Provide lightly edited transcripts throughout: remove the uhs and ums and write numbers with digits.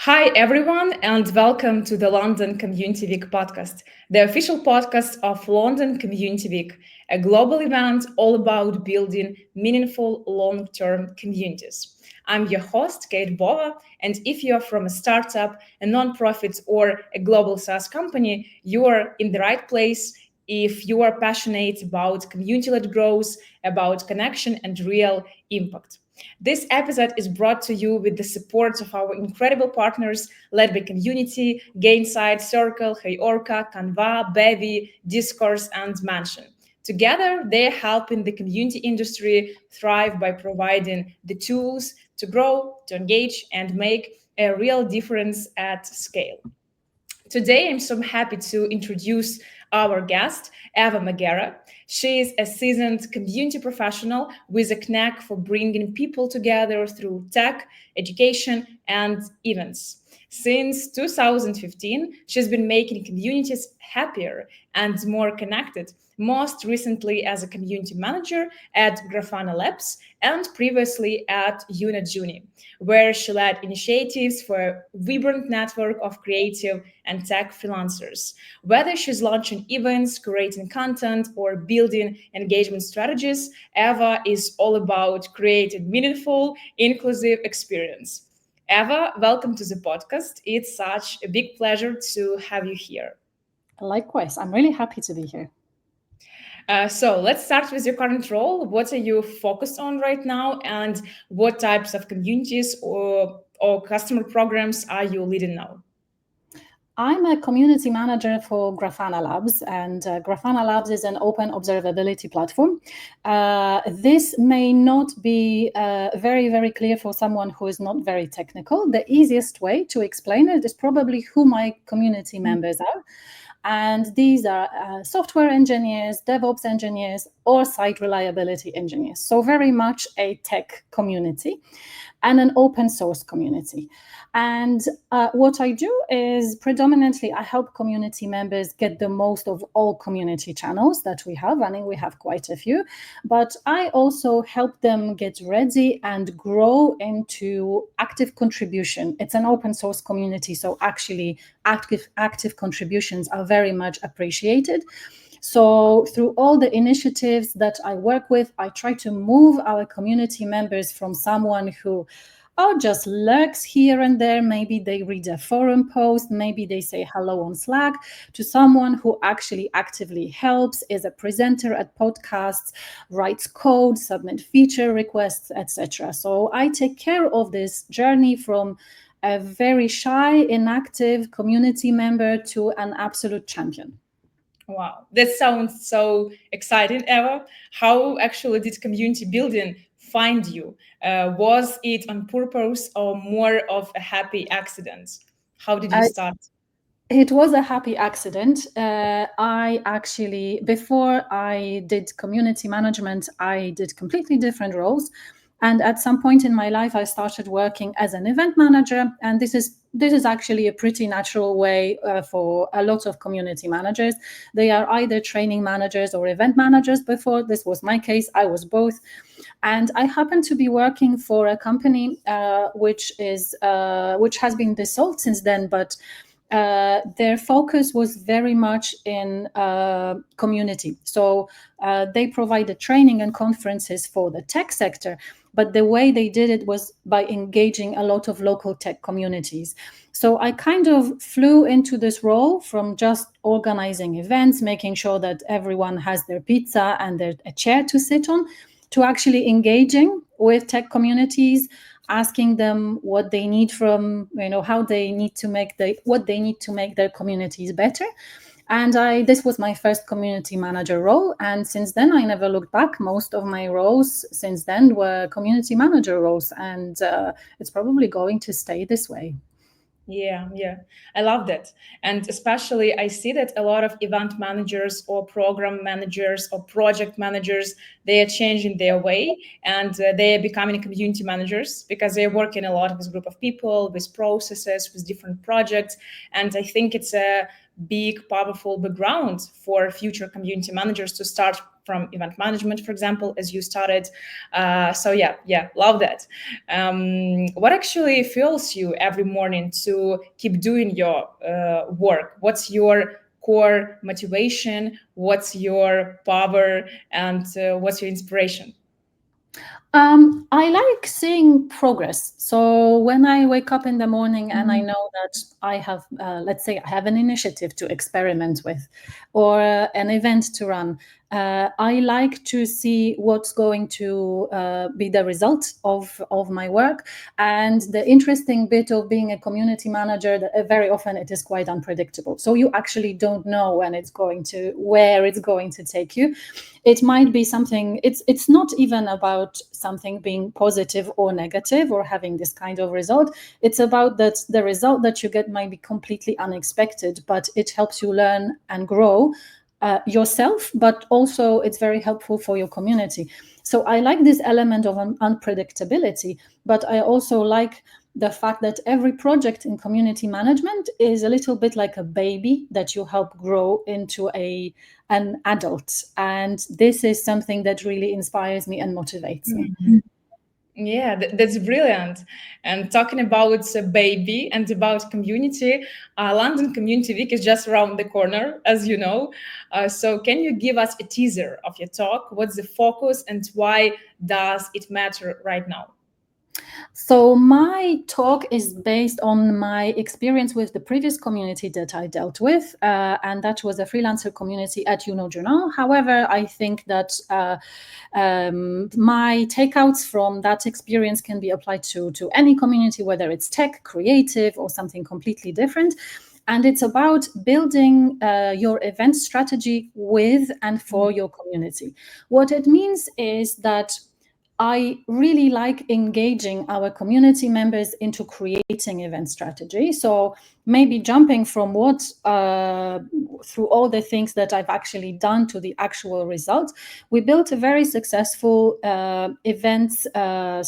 Hi, everyone, and welcome to the London Community Week podcast, the official podcast of London Community Week, a global event all about building meaningful long term communities. I'm your host, Kate Bova, and if you're from a startup, a nonprofit, or a global SaaS company, you are in the right place if you are passionate about community led growth, about connection, and real impact. This episode is brought to you with the support of our incredible partners led by Community, Gainside, Circle, Heyorka, Canva, Bevy, Discourse, and Mansion. Together, they're helping the community industry thrive by providing the tools to grow, to engage, and make a real difference at scale. Today, I'm so happy to introduce our guest, Ewa Magiera. She is a seasoned community professional with a knack for bringing people together through tech, education, and events. Since 2015, she's been making communities happier and more connected, most recently as a community manager at Grafana Labs and previously at Unit where she led initiatives for a vibrant network of creative and tech freelancers. Whether she's launching events, creating content, or building engagement strategies, Eva is all about creating meaningful, inclusive experience. Eva, welcome to the podcast. It's such a big pleasure to have you here. Likewise, I'm really happy to be here. So let's start with your current role. What are you focused on right now, and what types of communities or customer programs are you leading now? I'm a community manager for Grafana Labs, and Grafana Labs is an open observability platform. This may not be very clear for someone who is not very technical. The easiest way to explain it is probably who my community members are. And these are software engineers, DevOps engineers, or site reliability engineers. So very much a tech community and an open source community. And what I do is predominantly I help community members get the most of all community channels that we have. I mean, we have quite a few, but I also help them get ready and grow into active contribution. It's an open source community, so actually active contributions are very much appreciated. So through all the initiatives that I work with, I try to move our community members from someone who just lurks here and there. Maybe they read a forum post, maybe they say hello on Slack, to someone who actually actively helps, is a presenter at podcasts, writes code, submit feature requests, etc. So I take care of this journey from a very shy, inactive community member to an absolute champion. Wow, that sounds so exciting, Eva. How actually did community building find you? Was it on purpose or more of a happy accident? How did you start? It was a happy accident. I actually, before I did community management, I did completely different roles. And at some point in my life, I started working as an event manager. And this is actually a pretty natural way for a lot of community managers. They are either training managers or event managers before. This was my case. I was both. And I happened to be working for a company which has been dissolved since then, but their focus was very much in community. So they provided training and conferences for the tech sector, but the way they did it was by engaging a lot of local tech communities. So I kind of flew into this role from just organizing events, making sure that everyone has their pizza and a chair to sit on, to actually engaging with tech communities, asking them what they need from, how they need to make what they need to make their communities better. And this was my first community manager role. And since then, I never looked back. Most of my roles since then were community manager roles. And it's probably going to stay this way. Yeah, I love that. And especially, I see that a lot of event managers or program managers or project managers, they are changing their way and they are becoming community managers because they're working a lot with a group of people, with processes, with different projects. And I think it's a big, powerful background for future community managers to start from event management, for example, as you started. So yeah, love that. What actually fuels you every morning to keep doing your work? What's your core motivation? What's your power? And what's your inspiration? I like seeing progress. So when I wake up in the morning and I know that I have, let's say, I have an initiative to experiment with, or an event to run, I like to see what's going to be the result of my work. And the interesting bit of being a community manager, that very often it is quite unpredictable. So you actually don't know when it's going to, where it's going to take you. It might be something, it's not even about something being positive or negative or having this kind of result. It's about that the result that you get might be completely unexpected, but it helps you learn and grow yourself, but also it's very helpful for your community. So I like this element of unpredictability, but I also like the fact that every project in community management is a little bit like a baby that you help grow into an adult. And this is something that really inspires me and motivates me. Yeah, that's brilliant. And talking about a baby and about community, London Community Week is just around the corner, as you know. So can you give us a teaser of your talk? What's the focus and why does it matter right now? So my talk is based on my experience with the previous community that I dealt with, and that was a freelancer community at Journal. However, I think that my takeouts from that experience can be applied to any community, whether it's tech, creative, or something completely different. And it's about building your event strategy with and for your community. What it means is that I really like engaging our community members into creating event strategy. So maybe jumping from what through all the things that I've actually done to the actual result, we built a very successful events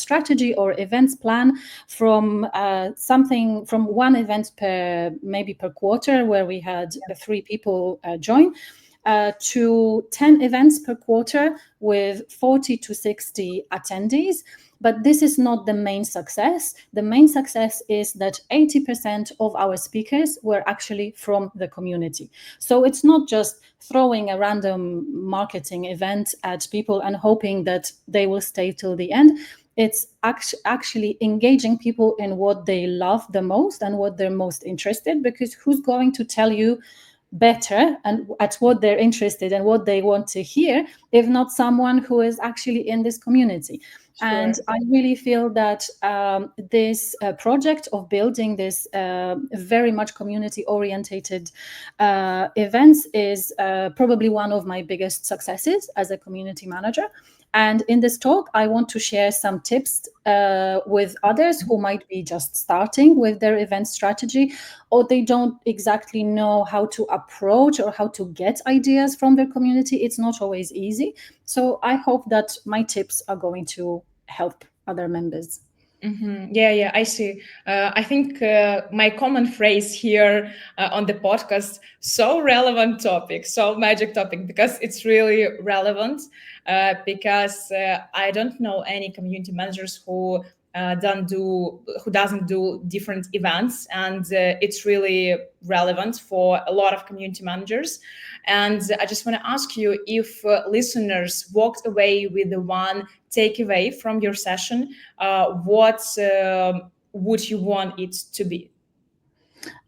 strategy or events plan from from one event per quarter, where we had 3 people join. To 10 events per quarter with 40 to 60 attendees. But this is not the main success. The main success is that 80% of our speakers were actually from the community. So it's not just throwing a random marketing event at people and hoping that they will stay till the end. It's actually engaging people in what they love the most and what they're most interested, because who's going to tell you better and at what they're interested and what they want to hear if not someone who is actually in this community? Sure. And I really feel that this project of building this very much community orientated events is probably one of my biggest successes as a community manager. And in this talk, I want to share some tips with others who might be just starting with their event strategy, or they don't exactly know how to approach or how to get ideas from their community. It's not always easy. So I hope that my tips are going to help other members. Yeah, I see. I think my common phrase here on the podcast, so relevant topic, so magic topic, because it's really relevant, because I don't know any community managers who doesn't do different events, and it's really relevant for a lot of community managers. And I just want to ask you if listeners walked away with the one takeaway from your session, what would you want it to be?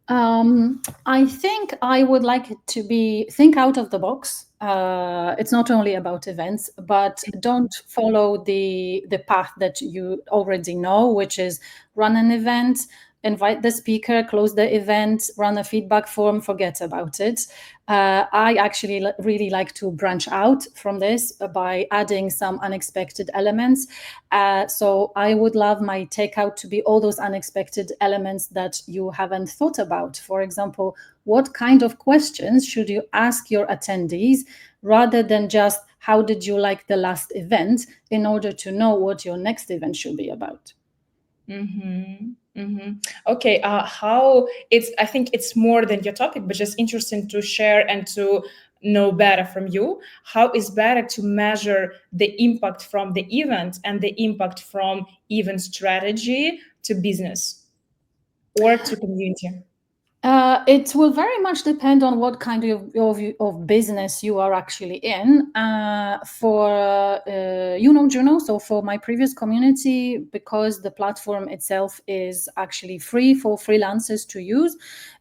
I think I would like it to be think out of the box. It's not only about events, but don't follow the path that you already know, which is run an event, invite the speaker, close the event, run a feedback form, forget about it. I actually really like to branch out from this by adding some unexpected elements. So I would love my takeout to be all those unexpected elements that you haven't thought about. For example, what kind of questions should you ask your attendees rather than just how did you like the last event, in order to know what your next event should be about? Okay, how it's, I think it's more than your topic, but just interesting to share and to know better from you, how is better to measure the impact from the event and the impact from event strategy to business or to community? It will very much depend on what kind of business you are actually in. Juno, so for my previous community, because the platform itself is actually free for freelancers to use,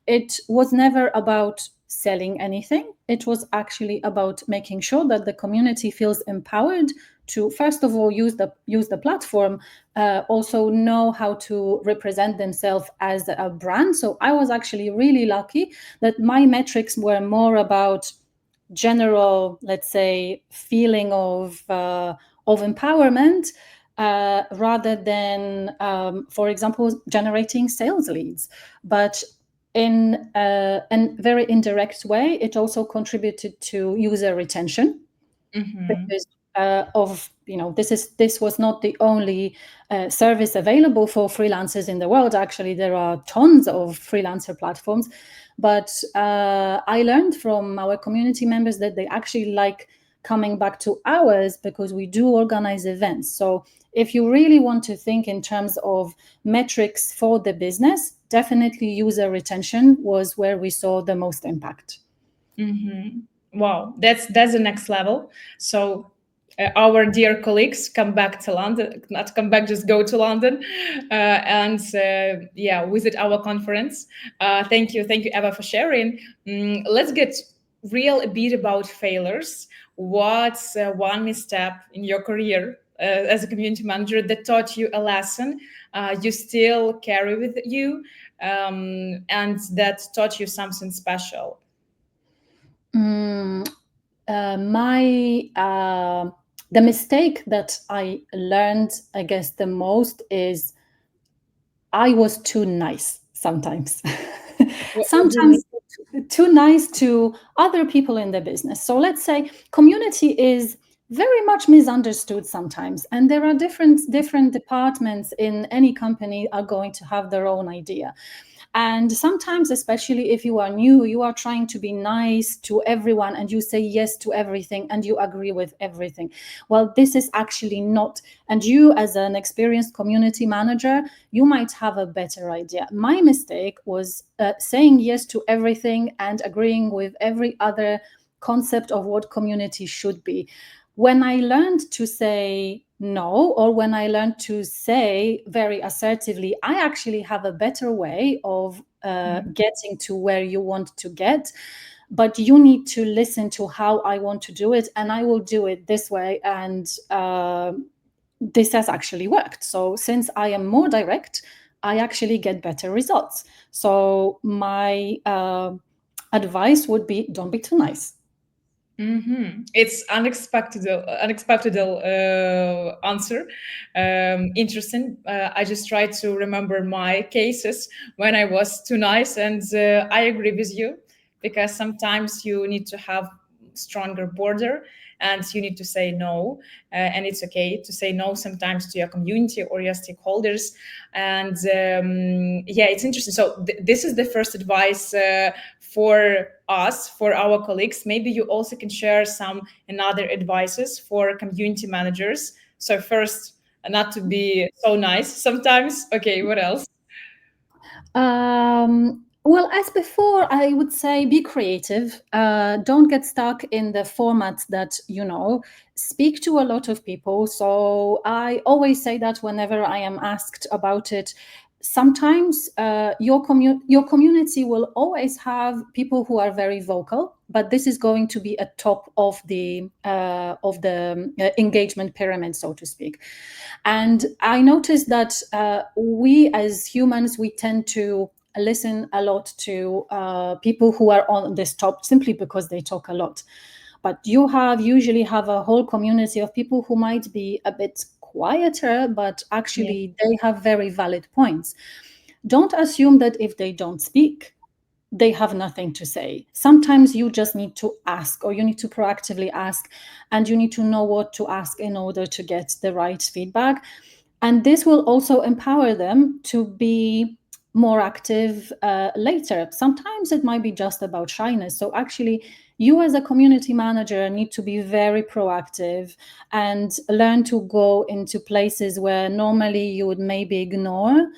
it was never about selling anything. It was actually about making sure that the community feels empowered to, first of all, use the platform, also know how to represent themselves as a brand. So I was actually really lucky that my metrics were more about general, let's say, feeling of empowerment, rather than, for example, generating sales leads. But in a very indirect way, it also contributed to user retention, because this was not the only service available for freelancers in the world. Actually, there are tons of freelancer platforms, but I learned from our community members that they actually like coming back to ours because we do organize events. So if you really want to think in terms of metrics for the business, definitely user retention was where we saw the most impact. Wow, that's the next level. So our dear colleagues, come back to London, not come back, just go to London, and visit our conference. Thank you, Eva, for sharing. Let's get real a bit about failures. What's one misstep in your career as a community manager that taught you a lesson you still carry with you, and that taught you something special? The mistake that I learned, I guess, the most is I was too nice sometimes. Sometimes too nice to other people in the business. So let's say community is very much misunderstood sometimes, and there are different departments in any company are going to have their own idea. And sometimes, especially if you are new, you are trying to be nice to everyone and you say yes to everything and you agree with everything. Well, this is actually not. And you, as an experienced community manager, you might have a better idea. My mistake was saying yes to everything and agreeing with every other concept of what community should be. When I learned to say no, or when I learned to say very assertively, I actually have a better way of getting to where you want to get, but you need to listen to how I want to do it, and I will do it this way. And this has actually worked. So since I am more direct, I actually get better results. So my advice would be, don't be too nice. It's unexpected answer. Interesting. I just try to remember my cases when I was too nice, and I agree with you, because sometimes you need to have stronger border and you need to say no, and it's okay to say no sometimes to your community or your stakeholders. And it's interesting. So this is the first advice for us, for our colleagues. Maybe you also can share some another advices for community managers. So first, not to be so nice sometimes. Okay, what else? Well, as before, I would say be creative. Don't get stuck in the formats that you know. Speak to a lot of people. So I always say that whenever I am asked about it. Sometimes your community will always have people who are very vocal, but this is going to be at top of the engagement pyramid, so to speak. And I noticed that we as humans, we tend to listen a lot to people who are on this top simply because they talk a lot. But you usually have a whole community of people who might be a bit quieter, but actually they have very valid points. Don't assume that if they don't speak, they have nothing to say. Sometimes you just need to ask, or you need to proactively ask, and you need to know what to ask in order to get the right feedback. And this will also empower them to be more active later. Sometimes it might be just about shyness. So actually, you as a community manager need to be very proactive and learn to go into places where normally you would maybe ignore.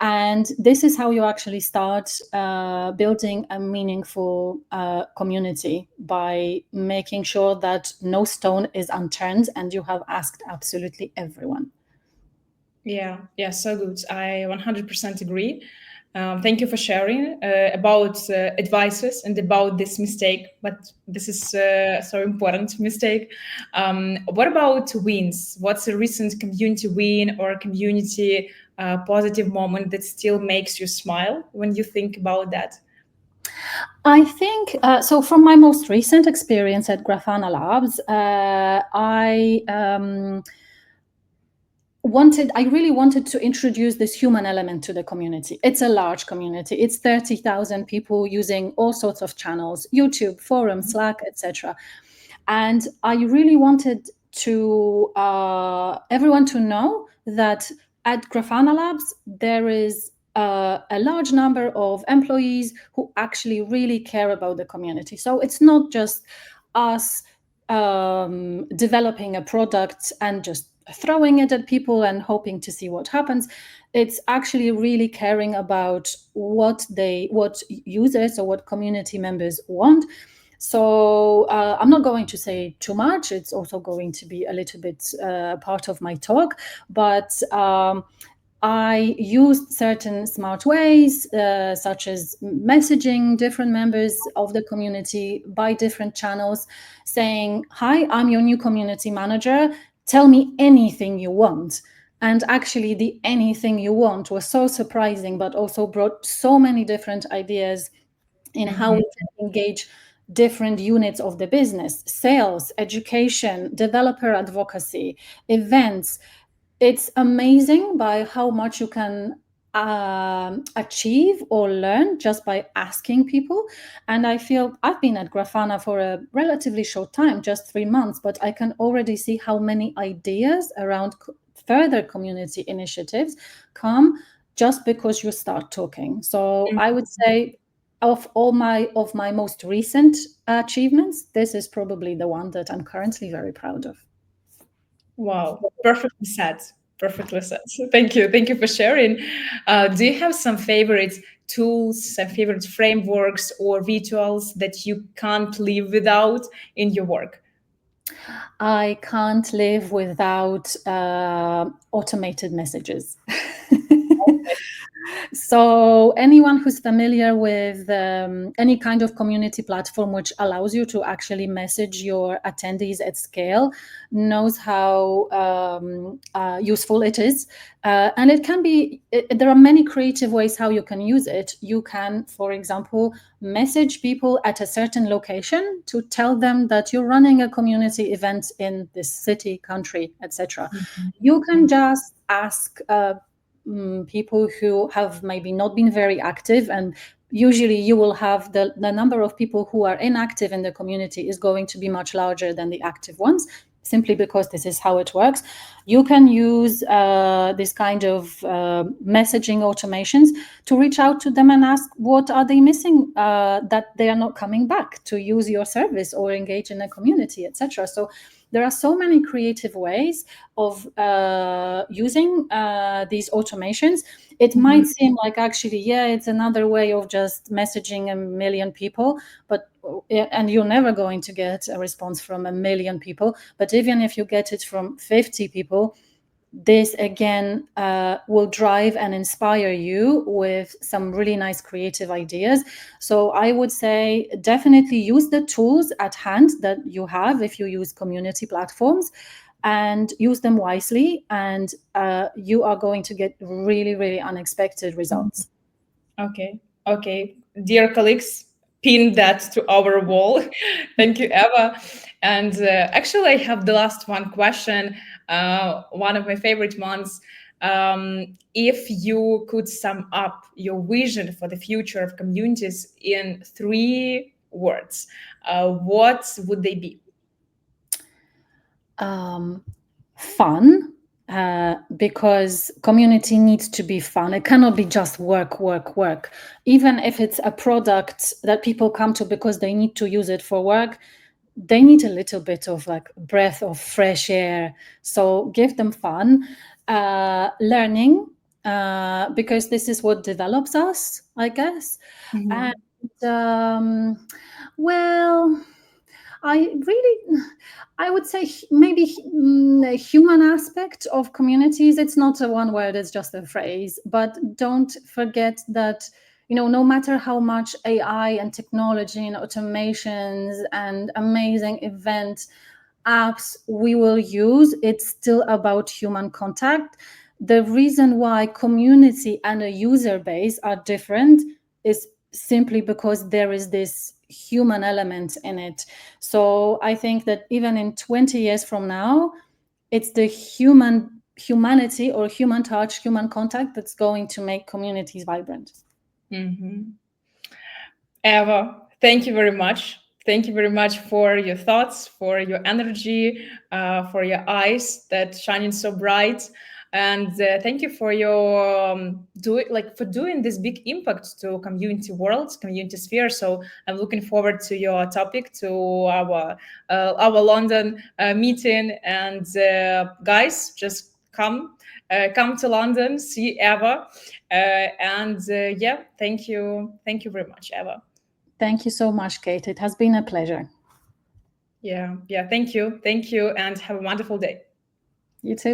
And this is how you actually start building a meaningful community, by making sure that no stone is unturned and you have asked absolutely everyone. Yeah, so good. I 100% agree. Thank you for sharing about advices and about this mistake, but this is so important mistake. What about wins? What's a recent community win or community positive moment that still makes you smile when you think about that? I think so. From my most recent experience at Grafana Labs, I really wanted to introduce this human element to the community. It's a large community. It's 30,000 people using all sorts of channels, YouTube, forum, Slack, etc. And I really wanted to everyone to know that at Grafana Labs there is a large number of employees who actually really care about the community. So it's not just us developing a product and just throwing it at people and hoping to see what happens. It's actually really caring about what users or what community members want. So I'm not going to say too much. It's also going to be a little bit part of my talk, but I used certain smart ways, such as messaging different members of the community by different channels, saying, "Hi, I'm your new community manager. Tell me anything you want." And actually, the anything you want was so surprising, but also brought so many different ideas in how we can engage different units of the business: sales, education, developer advocacy, events. It's amazing by how much you can achieve or learn just by asking people. And I feel I've been at Grafana for a relatively short time, just 3 months, but I can already see how many ideas around further community initiatives come just because you start talking. So I would say, of my most recent achievements, this is probably the one that I'm currently very proud of. Wow, perfectly said. Perfectly said. So thank you for sharing. Do you have some favorite tools, some favorite frameworks or rituals that you can't live without in your work? I can't live without automated messages. So anyone who's familiar with any kind of community platform which allows you to actually message your attendees at scale knows how useful it is. And it can be, there are many creative ways how you can use it. You can, for example, message people at a certain location to tell them that you're running a community event in this city, country, etc. You can just ask people who have maybe not been very active, and usually you will have the number of people who are inactive in the community is going to be much larger than the active ones, simply because this is how it works. You can use this kind of messaging automations to reach out to them and ask what are they missing, that they are not coming back to use your service or engage in a community, etc. So there are so many creative ways of using these automations. It might seem like, actually, yeah, it's another way of just messaging a million people, but and you're never going to get a response from a million people. But even if you get it from 50 people, this again will drive and inspire you with some really nice creative ideas. So I would say definitely use the tools at hand that you have if you use community platforms, and use them wisely, and you are going to get really, really unexpected results. Okay. Dear colleagues, pin that to our wall. Thank you, Eva. And actually, I have the last one question, one of my favorite ones. If you could sum up your vision for the future of communities in 3 words, what would they be? Fun, because community needs to be fun. It cannot be just work, work, work. Even if it's a product that people come to because they need to use it for work, they need a little bit of like breath of fresh air. So give them fun, learning, because this is what develops us, I guess. Mhm. And well, I would say maybe a human aspect of communities. It's not a one word, it's just a phrase. But don't forget that, no matter how much AI and technology and automations and amazing event apps we will use, it's still about human contact. The reason why community and a user base are different is simply because there is this human element in it. So I think that even in 20 years from now, it's the humanity or human touch, human contact that's going to make communities vibrant. Mhm. Eva, thank you very much. Thank you very much for your thoughts, for your energy, for your eyes that shining so bright, and thank you for your for doing this big impact to community world, community sphere. So I'm looking forward to your topic, to our London meeting, and guys, just come to London, see Eva, and yeah, thank you very much, Eva. Thank you so much, Kate. It has been a pleasure. Yeah, thank you, and have a wonderful day. You too.